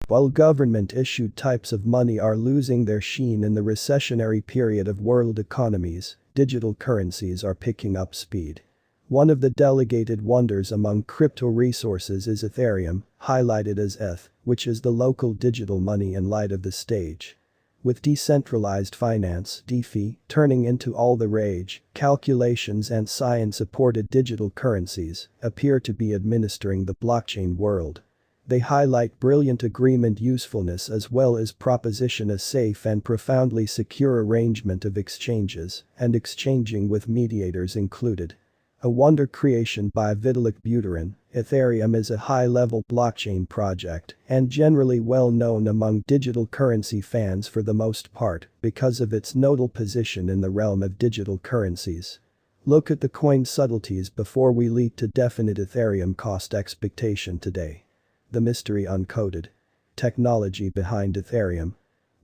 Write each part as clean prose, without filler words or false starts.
While government-issued types of money are losing their sheen in the recessionary period of world economies, digital currencies are picking up speed. One of the delegated wonders among crypto resources is Ethereum, highlighted as ETH, which is the local digital money in light of the stage. With decentralized finance (DeFi) turning into all the rage, calculations and science-supported digital currencies appear to be administering the blockchain world. They highlight brilliant agreement usefulness as well as proposition a safe and profoundly secure arrangement of exchanges and exchanging with mediators included. A wonder creation by Vitalik Buterin, Ethereum is a high-level blockchain project and generally well known among digital currency fans for the most part because of its nodal position in the realm of digital currencies. Look at the coin subtleties before we leap to definite Ethereum cost expectation today. The mystery uncoded. Technology behind Ethereum.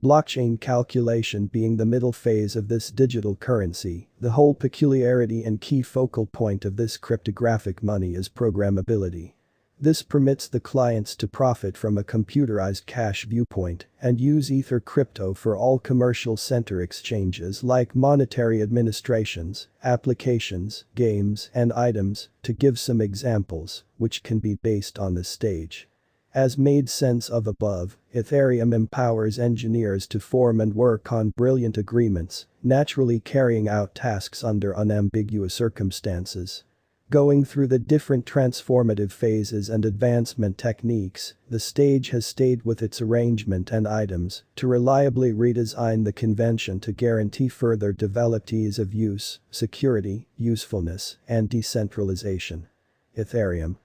Blockchain calculation being the middle phase of this digital currency, the whole peculiarity and key focal point of this cryptographic money is programmability. This permits the clients to profit from a computerized cash viewpoint and use Ether crypto for all commercial center exchanges like monetary administrations, applications, games, and items, to give some examples, which can be based on the stage. As made sense of above, Ethereum empowers engineers to form and work on brilliant agreements, naturally carrying out tasks under unambiguous circumstances. Going through the different transformative phases and advancement techniques, the stage has stayed with its arrangement and items to reliably redesign the convention to guarantee further developed ease of use, security, usefulness, and decentralization. Ethereum.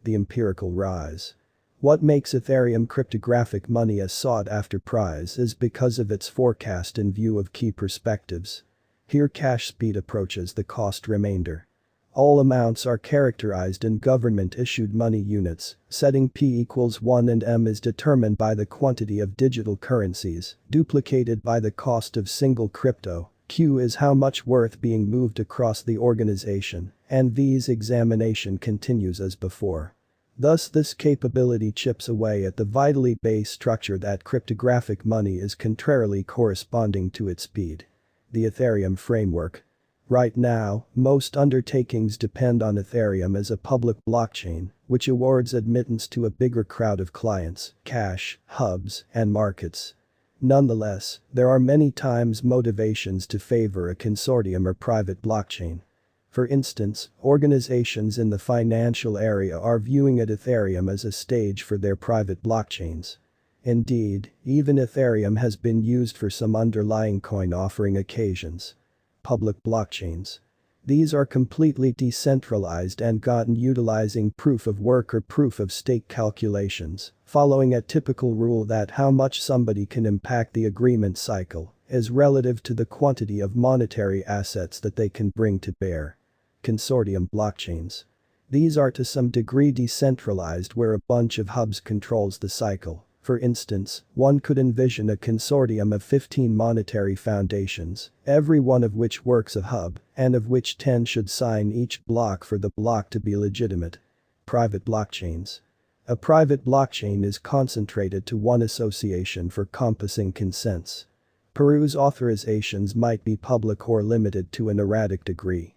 The empirical rise. What makes Ethereum cryptographic money a sought-after prize is because of its forecast in view of key perspectives. Here cash speed approaches the cost remainder. All amounts are characterized in government-issued money units, setting P equals 1 and M is determined by the quantity of digital currencies, duplicated by the cost of single crypto. Q is how much worth being moved across the organization, and V's examination continues as before. Thus this capability chips away at the vitally base structure that cryptographic money is contrarily corresponding to its speed. The Ethereum framework. Right now, most undertakings depend on Ethereum as a public blockchain, which awards admittance to a bigger crowd of clients, cash, hubs, and markets. Nonetheless, there are many times motivations to favor a consortium or private blockchain. For instance, organizations in the financial area are viewing Ethereum as a stage for their private blockchains. Indeed, even Ethereum has been used for some underlying coin offering occasions. Public blockchains. These are completely decentralized and gotten utilizing proof of work or proof of stake calculations, following a typical rule that how much somebody can impact the agreement cycle is relative to the quantity of monetary assets that they can bring to bear. Consortium blockchains. These are to some degree decentralized where a bunch of hubs controls the cycle. For instance, one could envision a consortium of 15 monetary foundations, every one of which works a hub, and of which 10 should sign each block for the block to be legitimate. Private blockchains. A private blockchain is concentrated to one association for compassing consents. Peru's authorizations might be public or limited to an erratic degree.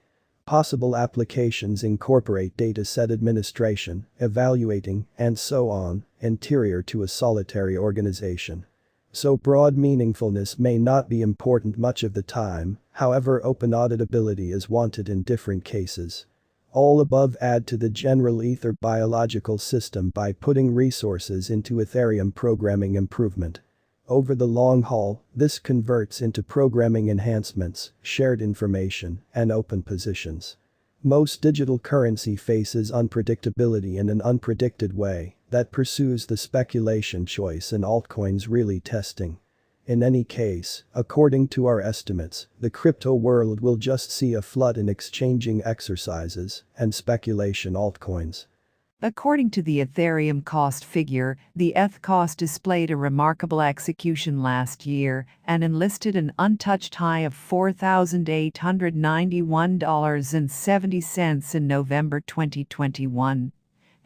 Possible applications incorporate dataset administration, evaluating, and so on, interior to a solitary organization. So broad meaningfulness may not be important much of the time, however open auditability is wanted in different cases. All above add to the general Ether biological system by putting resources into Ethereum programming improvement. Over the long haul, this converts into programming enhancements, shared information, and open positions. Most digital currency faces unpredictability in an unpredicted way that pursues the speculation choice and altcoins really testing. In any case, according to our estimates, the crypto world will just see a flood in exchanging exercises and speculation altcoins. According to the Ethereum cost figure, the ETH cost displayed a remarkable execution last year and enlisted an untouched high of $4,891.70 in November 2021.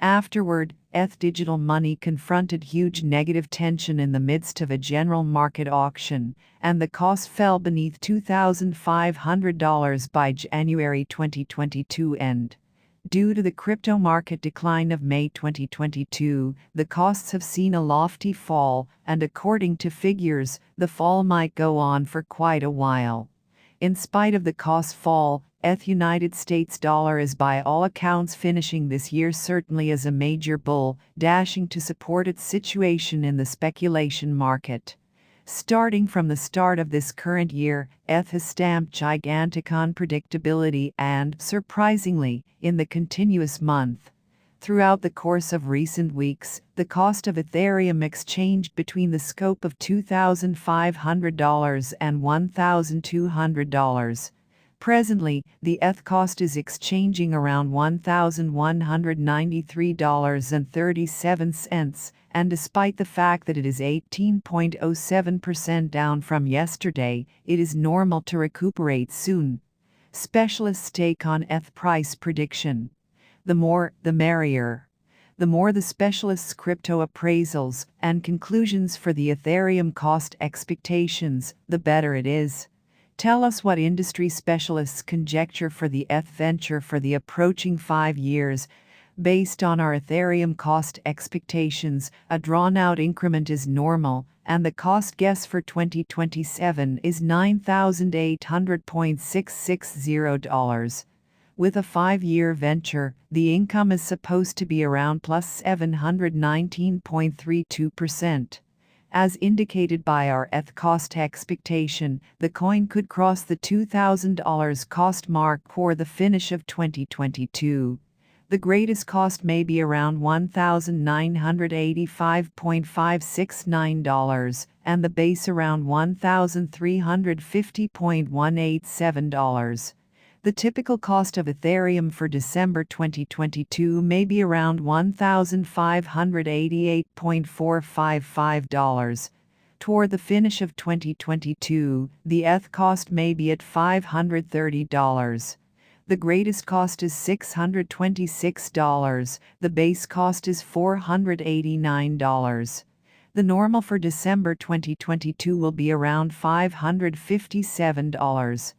Afterward, ETH digital money confronted huge negative tension in the midst of a general market auction, and the cost fell beneath $2,500 by January 2022 end. Due to the crypto market decline of May 2022, the costs have seen a lofty fall, and according to figures, the fall might go on for quite a while. In spite of the cost fall, ETH United States dollar is by all accounts finishing this year certainly as a major bull, dashing to support its situation in the speculation market. Starting from the start of this current year, ETH has stamped gigantic unpredictability and, surprisingly, in the continuous month. Throughout the course of recent weeks, the cost of Ethereum exchanged between the scope of $2,500 and $1,200. Presently, the ETH cost is exchanging around $1,193.37, and despite the fact that it is 18.07% down from yesterday, it is normal to recuperate soon. Specialists take on ETH price prediction. The more, the merrier. The more the specialists' crypto appraisals and conclusions for the Ethereum cost expectations, the better it is. Tell us what industry specialists conjecture for the ETH venture for the approaching 5 years. Based on our Ethereum cost expectations, a drawn-out increment is normal, and the cost guess for 2027 is $9,800.660. With a 5-year venture, the income is supposed to be around plus 719.32%. As indicated by our ETH cost expectation, the coin could cross the $2,000 cost mark for the finish of 2022. The greatest cost may be around $1,985.569, and the base around $1,350.187. The typical cost of Ethereum for December 2022 may be around $1,588.455. Toward the finish of 2022, the ETH cost may be at $530. The greatest cost is $626, the base cost is $489. The normal for December 2022 will be around $557.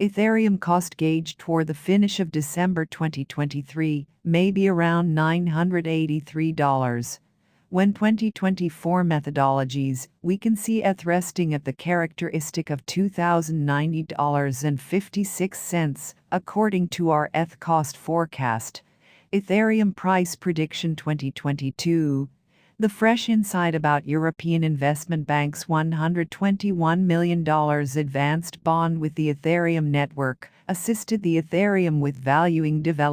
Ethereum cost gauge toward the finish of December 2023 may be around $983. When 2024 methodologies, we can see ETH resting at the characteristic of $2,090.56, according to our ETH cost forecast. Ethereum price prediction 2022. The fresh insight about European Investment Bank's $121 million advanced bond with the Ethereum network assisted the Ethereum with valuing development.